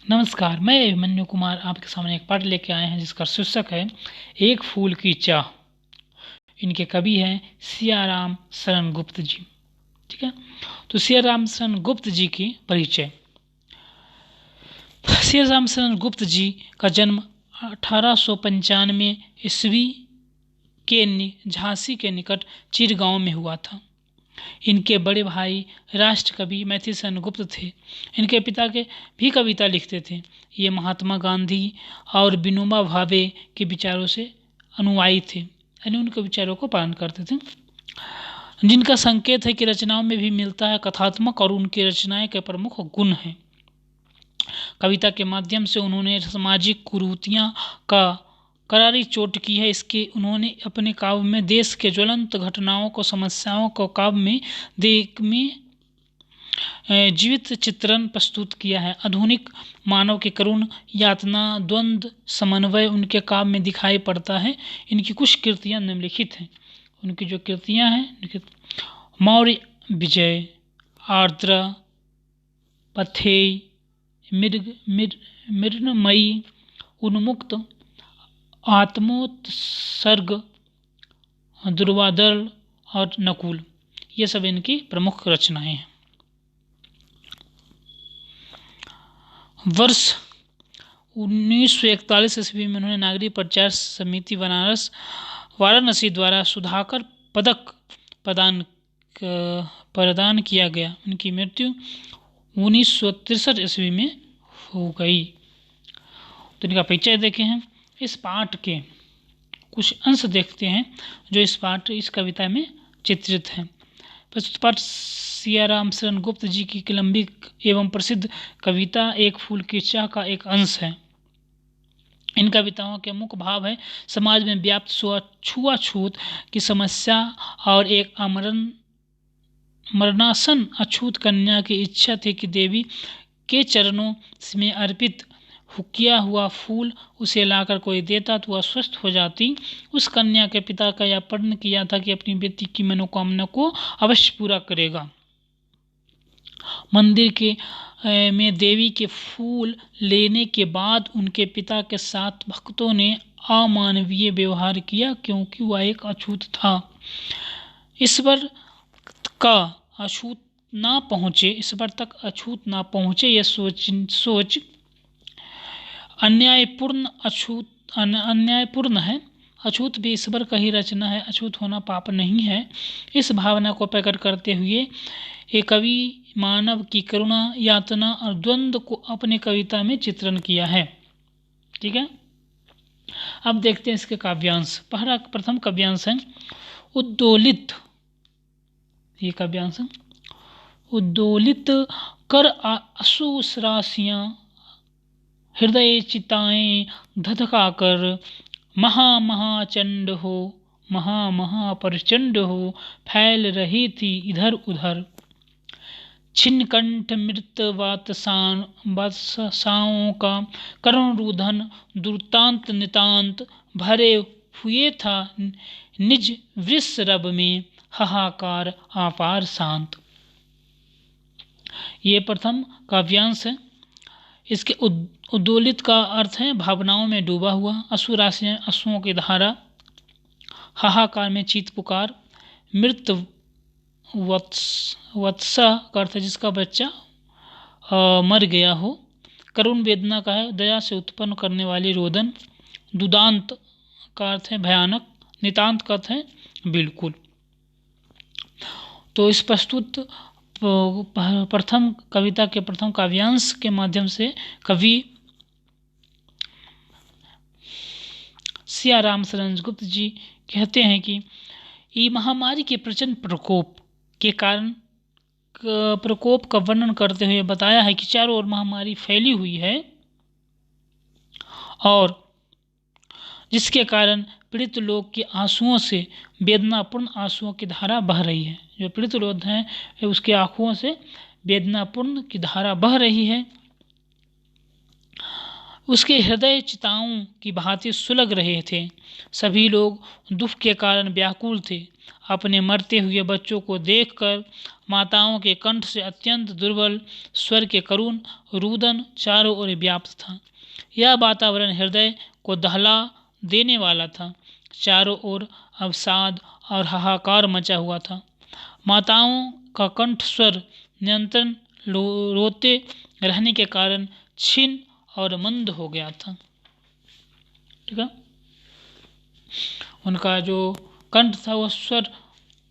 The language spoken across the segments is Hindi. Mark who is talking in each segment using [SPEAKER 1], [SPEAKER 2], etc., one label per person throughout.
[SPEAKER 1] नमस्कार, मैं अभिमन्यु कुमार आपके सामने एक पाठ लेके आए हैं जिसका शीर्षक है एक फूल की चाह। इनके कवि हैं सियाराम शरण गुप्त जी। ठीक है, तो सियाराम शरण गुप्त जी की परिचय। सियाराम शरण गुप्त जी का जन्म 1895 ईस्वी के झांसी के निकट चिरगांव में हुआ था। इनके बड़े भाई राष्ट्र कवि मैथिली शरण गुप्त थे। इनके पिता के भी कविता लिखते थे। ये महात्मा गांधी और विनोबा भावे के विचारों से अनुयायी थे, यानी उनके विचारों को पालन करते थे, जिनका संकेत है कि रचनाओं में भी मिलता है कथात्मक और उनकी रचनाएं के प्रमुख गुण हैं। कविता के माध्यम से उन्होंने सामाजिक कुरीतियों का करारी चोट की है। इसके उन्होंने अपने काव्य में देश के ज्वलंत घटनाओं को, समस्याओं को काव्य में जीवित चित्रण प्रस्तुत किया है। आधुनिक मानव के करुण यातना द्वंद्व समन्वय उनके काव्य में दिखाई पड़ता है। इनकी कुछ कृतियां निम्नलिखित हैं। उनकी जो कृतियां हैं, मौर्य विजय, आर्द्रा, पथेय, मृण्मयी, उन्मुक्त, आत्मोत्सर्ग, दुर्वादल और नकुल, ये सब इनकी प्रमुख रचनाएं हैं। वर्ष 1941 ईस्वी में उन्होंने नागरिक प्रचार समिति वाराणसी द्वारा सुधाकर पदक प्रदान किया गया। उनकी मृत्यु 1963 ईस्वी में हो गई। तो इनका परिचय देखे हैं। इस पाठ के कुछ अंश देखते हैं जो इस कविता में चित्रित हैं। प्रस्तुत पाठ सियाराम शरण गुप्त जी की लंबी एवं प्रसिद्ध कविता एक फूल की चाह का एक अंश है। इन कविताओं के मुख्य भाव है समाज में व्याप्त छुआछूत की समस्या और एक मरणासन अछूत कन्या की इच्छा थी कि देवी के चरणों में अर्पित किया हुआ फूल उसे लाकर कोई देता तो वह स्वस्थ हो जाती। उस कन्या के पिता का यह प्रण किया था कि अपनी बेटी की मनोकामना को अवश्य पूरा करेगा। मंदिर के में देवी के फूल लेने के बाद उनके पिता के साथ भक्तों ने अमानवीय व्यवहार किया, क्योंकि वह एक अछूत था। ईश्वर तक अछूत ना पहुँचे यह सोच अन्यायपूर्ण है। अछूत भी ईश्वर का ही रचना है, अछूत होना पाप नहीं है। इस भावना को प्रकट करते हुए एक कवि मानव की करुणा, यातना और द्वंद्व को अपने कविता में चित्रण किया है। ठीक है, अब देखते हैं इसके काव्यांश। प्रथम काव्यांश है उद्दोलित। ये काव्यांश उद्दोलित कर आशुराशियां हृदय चिताएं धधकाकर महाचंड हो, महाप्रचंड हो फैल रही थी इधर उधर। छिन्नकंठ मृत वातसाओं का करुण रुदन दुर्तांत नितांत भरे हुए था निज वृषरब में हाहाकार अपार शांत। ये प्रथम काव्यांश है। इसके उद्दोलित का अर्थ है भावनाओं में डूबा हुआ, अश्रुराशियां अश्रुओं की धारा, हाहाकार में चीत पुकार, मृत वत्सा का अर्थ है जिसका बच्चा मर गया हो, करुण वेदना का है दया से उत्पन्न करने वाली रोदन, दुदांत का अर्थ है भयानक, नितांत का अर्थ है बिल्कुल। तो इस प्रस्तुत प्रथम कविता के प्रथम काव्यांश के माध्यम से कवि सियाराम शरण गुप्त जी कहते हैं कि ये महामारी के प्रचंड प्रकोप के कारण प्रकोप का वर्णन करते हुए बताया है कि चारों ओर महामारी फैली हुई है और जिसके कारण पीड़ित लोग के आंसुओं से वेदनापूर्ण आंसुओं की धारा बह रही है। जो पीड़ित लोग हैं उसके आंखों से वेदनापूर्ण की धारा बह रही है। उसके हृदय चिताओं की भांति सुलग रहे थे। सभी लोग दुख के कारण व्याकुल थे। अपने मरते हुए बच्चों को देखकर माताओं के कंठ से अत्यंत दुर्बल स्वर के करुण रुदन चारों ओर व्याप्त था। यह वातावरण हृदय को दहला देने वाला था। चारों ओर अवसाद और हाहाकार मचा हुआ था। माताओं का कंठ स्वर नियंत्रण रोते रहने के कारण क्षीण और मंद हो गया था। ठीक है, उनका जो कंठ था वह स्वर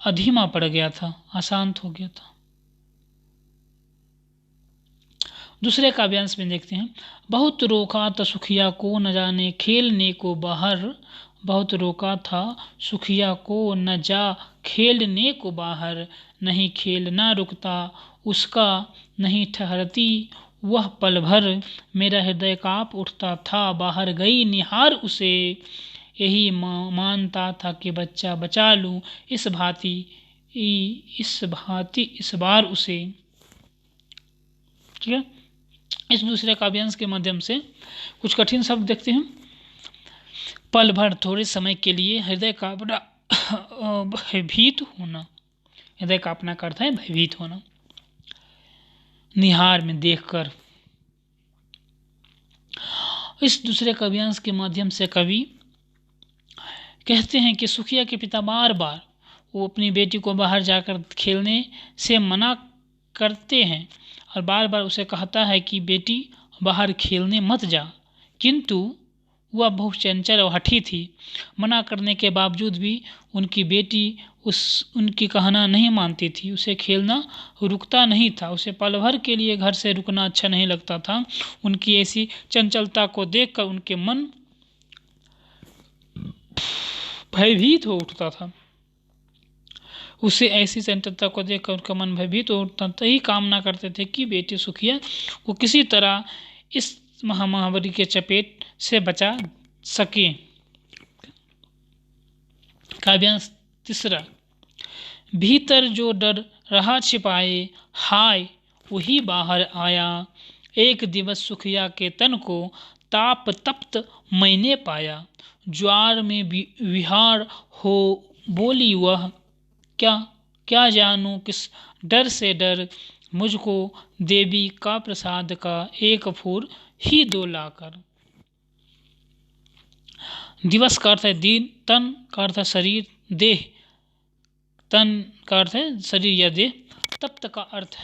[SPEAKER 1] अधीमा पड़ गया था, अशांत हो गया था। दूसरे काव्यांश में देखते हैं। बहुत रोका था सुखिया को न जाने खेलने को बाहर, बहुत रोका था सुखिया को न जा खेलने को बाहर, नहीं खेलना रुकता उसका नहीं ठहरती वह पल भर, मेरा हृदय काँप उठता था बाहर गई निहार उसे, यही मानता था कि बच्चा बचा लूँ इस भांति इस बार उसे। ठीक है, इस दूसरे काव्यांश के माध्यम से कुछ कठिन शब्द देखते हैं। पल भर, थोड़े समय के लिए, हृदय कांपना, भयभीत होना। हृदय कांपना का अर्थ है भयभीत होना। निहार में देखकर। इस दूसरे काव्यांश के माध्यम से कवि कहते हैं कि सुखिया के पिता बार बार वो अपनी बेटी को बाहर जाकर खेलने से मना करते हैं और बार बार उसे कहता है कि बेटी बाहर खेलने मत जा, किंतु वह बहुत चंचल और हठी थी। मना करने के बावजूद भी उनकी बेटी उनकी कहना नहीं मानती थी। उसे खेलना रुकता नहीं था। उसे पल भर के लिए घर से रुकना अच्छा नहीं लगता था। उनकी ऐसी चंचलता को देखकर उनके मन भयभीत हो उठता था। उसे ऐसी चंचलता को देखकर उनका मन भयभीत हो उठता था। यही कामना करते थे कि बेटी सुखिया को किसी तरह इस महामारी के चपेट से बचा सके। काव्यांश तीसरा। भीतर जो डर रहा छिपाए, हाय वही बाहर आया, एक दिवस सुखिया के तन को ताप तप्त मैंने पाया, ज्वार में विहार हो बोली वह, क्या जानूं किस डर से डर, मुझको देवी का प्रसाद का एक फूल ही दो लाकर। दिवस का अर्थ है दिन, तन का अर्थ है शरीर, देह, तन का अर्थ है शरीर या देह, तप्त का अर्थ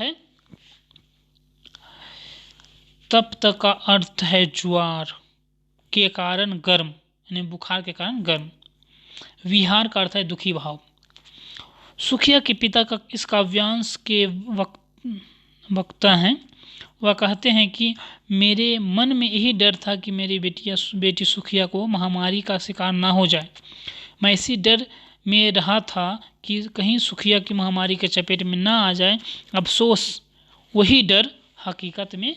[SPEAKER 1] है ज्वार के कारण गर्म, यानी बुखार के कारण गर्म। विहार का अर्थ है दुखी भाव। सुखिया के पिता का इस काव्यांश के वक्ता हैं। वह कहते हैं कि मेरे मन में यही डर था कि मेरी बेटी सुखिया को महामारी का शिकार ना हो जाए। मैं इसी डर में रहा था कि कहीं सुखिया की महामारी के चपेट में ना आ जाए। अफसोस वही डर हकीकत में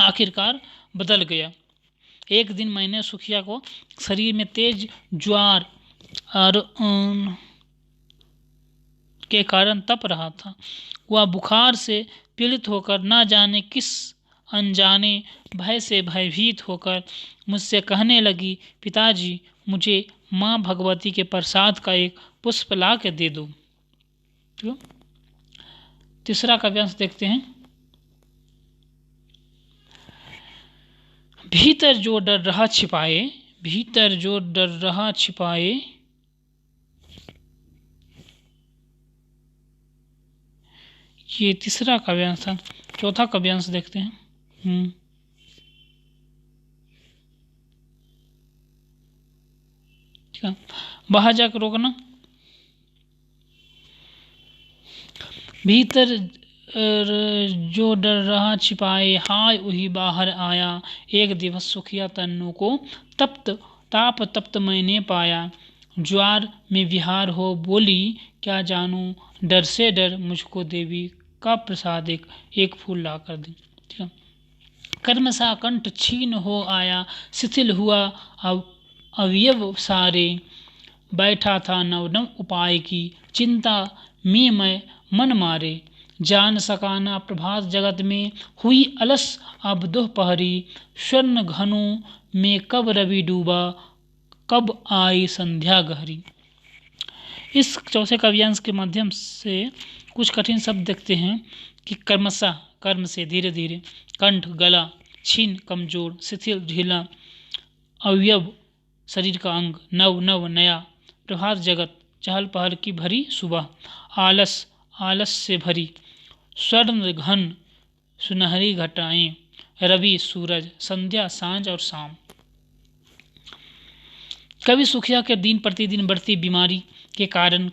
[SPEAKER 1] आखिरकार बदल गया। एक दिन मैंने सुखिया को शरीर में तेज ज्वार और के कारण तप रहा था। वह बुखार से पीड़ित होकर ना जाने किस अनजाने भय से भयभीत होकर मुझसे कहने लगी, पिताजी मुझे माँ भगवती के प्रसाद का एक पुष्प ला के दे दो। तो तीसरा काव्यांश देखते हैं। भीतर जो डर रहा छिपाए, भीतर जो डर रहा छिपाए, ये तीसरा काव्यांश था। चौथा काव्यांश देखते हैं। ठीक है, बाहर जाकर रोकना। भीतर जो डर रहा छिपाए, हाय वही बाहर आया, एक दिवस सुखिया तन्नू को ताप तप्त मैंने पाया, ज्वार में विहार हो बोली, क्या जानूं डर से डर, मुझको देवी का प्रसाद एक फूल ला कर दे। ठीक है, कर्म सा कंठ छीन हो आया, शिथिल हुआ अवयव सारे, बैठा था नव नव उपाय की चिंता में मैं मन मारे, जान सकाना प्रभात जगत में, हुई अलस अब दोपहरी, स्वर्ण घनों में कब रवि डूबा, कब आई संध्या गहरी। इस चौथे काव्यांश के माध्यम से कुछ कठिन शब्द देखते हैं कि कर्मशः कर्म से धीरे धीरे, कंठ गला, छीन कमजोर, शिथिल ढीला, अवयव शरीर का अंग, नव नव नया, प्रभात जगत चहल पहल की भरी सुबह, आलस आलस से भरी, स्वर्ण घन सुनहरी घटाएं, रवि सूरज, संध्या सांझ और शाम। कवि सुखिया के दिन प्रतिदिन बढ़ती बीमारी के कारण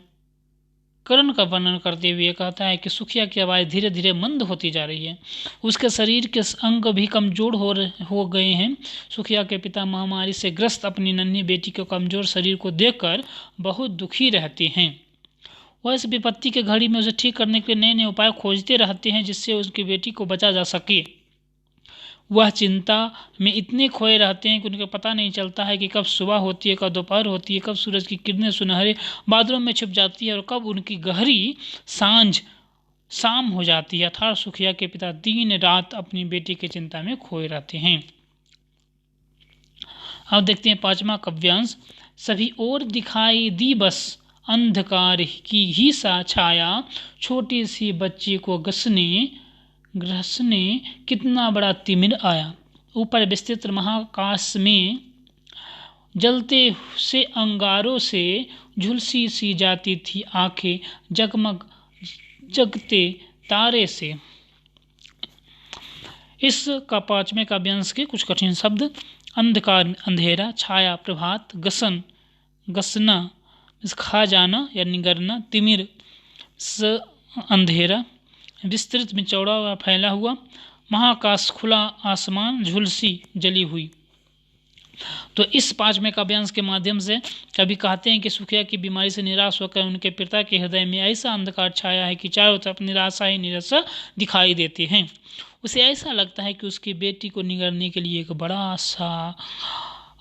[SPEAKER 1] करण का वर्णन करते हुए कहता है कि सुखिया की आवाज़ धीरे धीरे मंद होती जा रही है, उसके शरीर के अंग भी कमज़ोर हो गए हैं। सुखिया के पिता महामारी से ग्रस्त अपनी नन्ही बेटी के कमज़ोर शरीर को देखकर बहुत दुखी रहते हैं। वह इस विपत्ति के घड़ी में उसे ठीक करने के लिए नए नए उपाय खोजते रहते हैं जिससे उसकी बेटी को बचा जा सके। वह चिंता में इतने खोए रहते हैं कि उनको पता नहीं चलता है कि कब सुबह होती है, कब दोपहर होती है, कब सूरज की किरणें सुनहरे बादलों में छिप जाती है और कब उनकी गहरी सांझ शाम हो जाती है। अर्थात सुखिया के पिता दिन रात अपनी बेटी की चिंता में खोए रहते हैं। अब देखते हैं पांचवा काव्यांश। सभी ओर दिखाई दी बस अंधकार की ही सा छाया, छोटी सी बच्ची को ग्रसने कितना बड़ा तिमिर आया। ऊपर विस्तृत महाकाश में जलते से अंगारों से झुलसी सी जाती थी आंखें, जगमग जगते तारे से। इस का पांचवें काव्यांश के कुछ कठिन शब्द। अंधकार अंधेरा, छाया प्रभात, गसन गसना खा जाना या निगरना, तिमिर अंधेरा, विस्तृत में चौड़ा हुआ फैला हुआ, महाकाश खुला आसमान, झुलसी जली हुई। तो इस पांचवें काव्यांश के माध्यम से कवि कहते हैं कि सुखिया की बीमारी से निराश होकर उनके पिता के हृदय में ऐसा अंधकार छाया है कि चारों तरफ निराशा ही निराशा दिखाई देती है। उसे ऐसा लगता है कि उसकी बेटी को निगरने के लिए एक बड़ा सा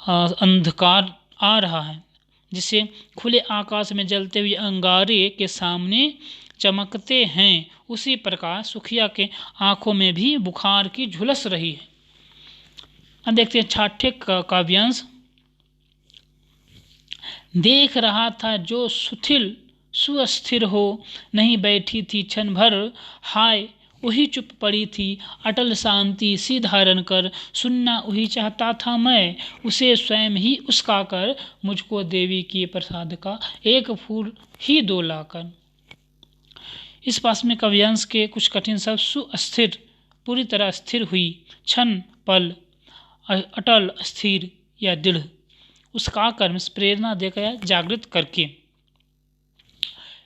[SPEAKER 1] अंधकार आ रहा है, जिसे खुले आकाश में जलते हुए अंगारे के सामने चमकते हैं, उसी प्रकार सुखिया के आंखों में भी बुखार की झुलस रही है। अब देखते हैं छठे काव्यांश। देख रहा था जो सुथिल सुस्थिर हो, नहीं बैठी थी क्षण भर, हाय वही चुप पड़ी थी अटल शांति सी धारण कर, सुनना वही चाहता था मैं, उसे स्वयं ही उसका कर, मुझको देवी की प्रसाद का एक फूल ही दो लाकर। इस पास में काव्यांश के कुछ कठिन शब्द। सुस्थिर पूरी तरह स्थिर हुई, क्षण पल, अटल स्थिर या दृढ़, उसका कर्म प्रेरणा देकर जागृत करके।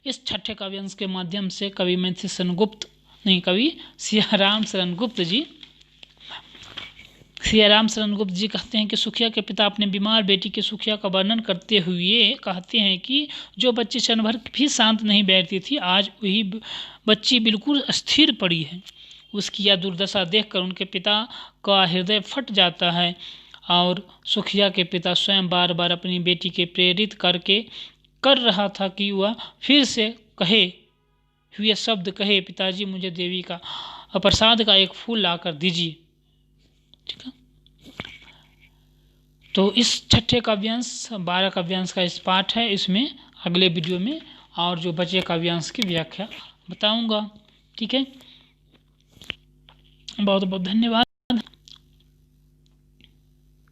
[SPEAKER 1] इस छठे काव्यांश के माध्यम से कवि सियाराम शरण गुप्त जी कहते हैं कि सुखिया के पिता अपने बीमार बेटी की सुखिया का वर्णन करते हुए कहते हैं कि जो बच्ची क्षण भर भी शांत नहीं बैठती थी, आज वही बच्ची बिल्कुल स्थिर पड़ी है। उसकी यह दुर्दशा देखकर उनके पिता का हृदय फट जाता है और सुखिया के पिता स्वयं बार बार अपनी बेटी के प्रेरित कर रहा था कि वह फिर से कहे हुए शब्द कहे, पिताजी मुझे देवी का प्रसाद का एक फूल लाकर दीजिए। ठीक है, तो इस छठे काव्यांश 12 काव्यांश का इस पाठ है। इसमें अगले वीडियो में और जो बचे काव्यांश की व्याख्या बताऊंगा। ठीक है, बहुत बहुत धन्यवाद।